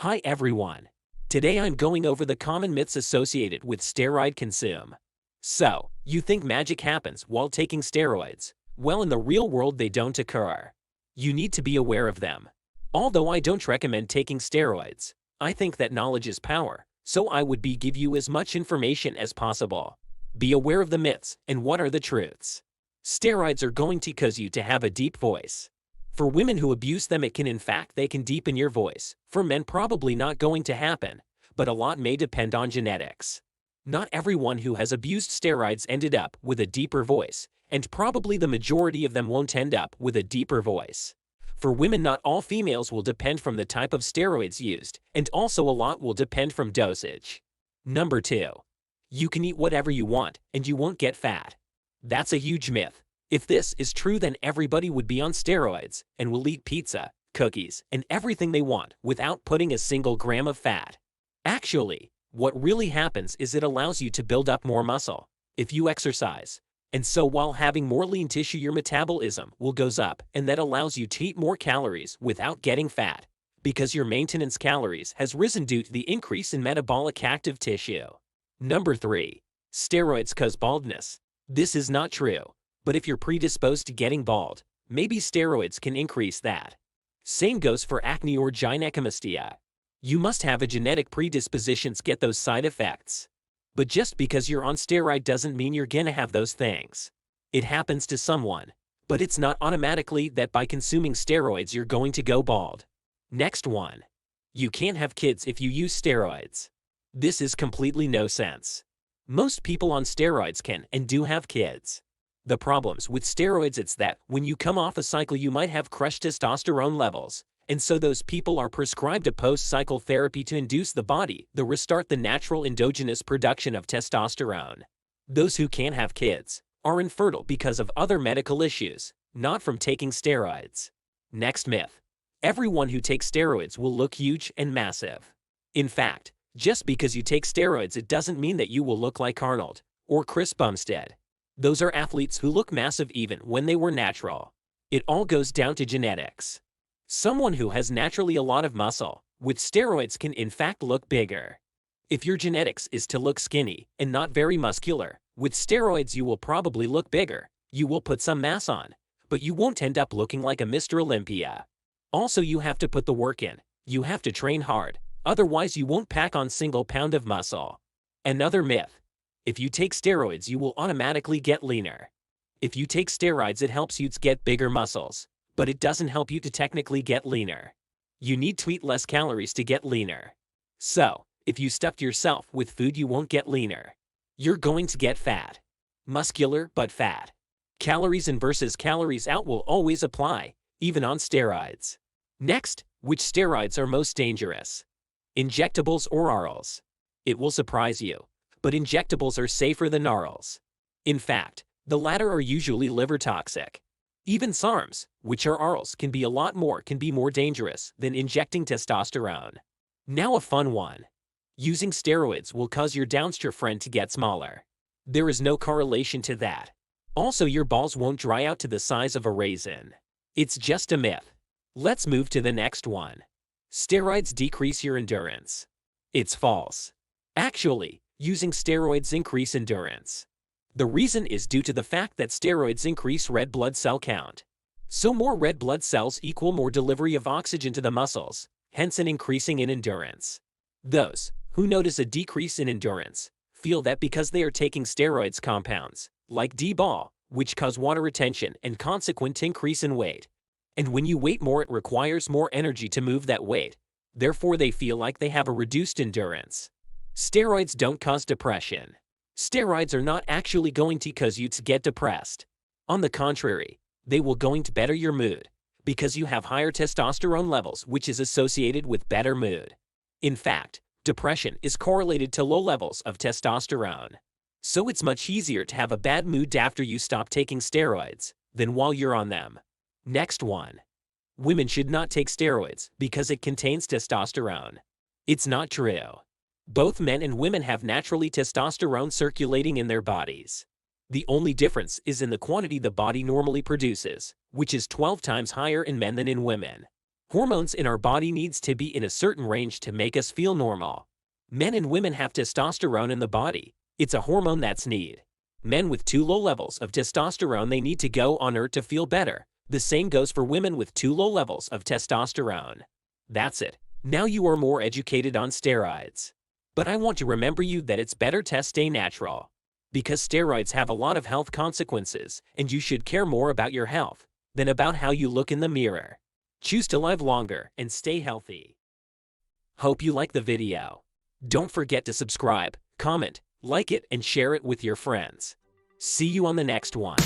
Hi everyone. Today I'm going over the common myths associated with steroid consume. So, you think magic happens while taking steroids? Well, in the real world they don't occur. You need to be aware of them. Although I don't recommend taking steroids, I think that knowledge is power, so I would give you as much information as possible. Be aware of the myths and what are the truths. Steroids are going to cause you to have a deep voice. For women who abuse them, they can deepen your voice. For men, probably not going to happen, but a lot may depend on genetics. Not everyone who has abused steroids ended up with a deeper voice, and probably the majority of them won't end up with a deeper voice. For women, not all females will depend from the type of steroids used, and also a lot will depend from dosage. Number 2. You can eat whatever you want, and you won't get fat. That's a huge myth. If this is true, then everybody would be on steroids and will eat pizza, cookies, and everything they want without putting a single gram of fat. Actually, what really happens is it allows you to build up more muscle if you exercise. And so while having more lean tissue, your metabolism will goes up, and that allows you to eat more calories without getting fat, because your maintenance calories has risen due to the increase in metabolic active tissue. Number 3. Steroids cause baldness. This is not true. But if you're predisposed to getting bald, maybe steroids can increase that. Same goes for acne or gynecomastia. You must have a genetic predisposition to get those side effects. But just because you're on steroid doesn't mean you're gonna have those things. It happens to someone, but it's not automatically that by consuming steroids you're going to go bald. Next one. You can't have kids if you use steroids. This is completely no sense. Most people on steroids can and do have kids. The problems with steroids, it's that when you come off a cycle you might have crushed testosterone levels, and so those people are prescribed a post-cycle therapy to induce the body to restart the natural endogenous production of testosterone. Those who can't have kids are infertile because of other medical issues, not from taking steroids. Next myth. Everyone who takes steroids will look huge and massive. In fact, just because you take steroids it doesn't mean that you will look like Arnold or Chris Bumstead. Those are athletes who look massive even when they were natural. It all goes down to genetics. Someone who has naturally a lot of muscle with steroids can in fact look bigger. If your genetics is to look skinny and not very muscular, with steroids you will probably look bigger. You will put some mass on, but you won't end up looking like a Mr. Olympia. Also, you have to put the work in. You have to train hard, otherwise you won't pack on single pound of muscle. Another myth. If you take steroids you will automatically get leaner. If you take steroids it helps you to get bigger muscles, but it doesn't help you to technically get leaner. You need to eat less calories to get leaner. So, if you stuffed yourself with food you won't get leaner. You're going to get fat. Muscular but fat. Calories in versus calories out will always apply, even on steroids. Next, which steroids are most dangerous? Injectables or orals? It will surprise you, but injectables are safer than orals. In fact, the latter are usually liver toxic. Even SARMs, which are orals, can be more dangerous than injecting testosterone. Now a fun one. Using steroids will cause your downstream to get smaller. There is no correlation to that. Also, your balls won't dry out to the size of a raisin. It's just a myth. Let's move to the next one. Steroids decrease your endurance. It's false. Actually, using steroids increase endurance. The reason is due to the fact that steroids increase red blood cell count. So more red blood cells equal more delivery of oxygen to the muscles, hence an increasing in endurance. Those who notice a decrease in endurance feel that because they are taking steroids compounds, like D-bol, which cause water retention and consequent increase in weight. And when you weight more it requires more energy to move that weight. Therefore they feel like they have a reduced endurance. Steroids don't cause depression. Steroids are not actually going to cause you to get depressed. On the contrary, they will going to better your mood, because you have higher testosterone levels which is associated with better mood. In fact, depression is correlated to low levels of testosterone. So it's much easier to have a bad mood after you stop taking steroids than while you're on them. Next one. Women should not take steroids because it contains testosterone. It's not true. Both men and women have naturally testosterone circulating in their bodies. The only difference is in the quantity the body normally produces, which is 12 times higher in men than in women. Hormones in our body needs to be in a certain range to make us feel normal. Men and women have testosterone in the body. It's a hormone that's need. Men with too low levels of testosterone, they need to go on Earth to feel better. The same goes for women with too low levels of testosterone. That's it. Now you are more educated on steroids. But I want to remember you that it's better to stay natural. Because steroids have a lot of health consequences, and you should care more about your health than about how you look in the mirror. Choose to live longer and stay healthy. Hope you like the video. Don't forget to subscribe, comment, like it, and share it with your friends. See you on the next one.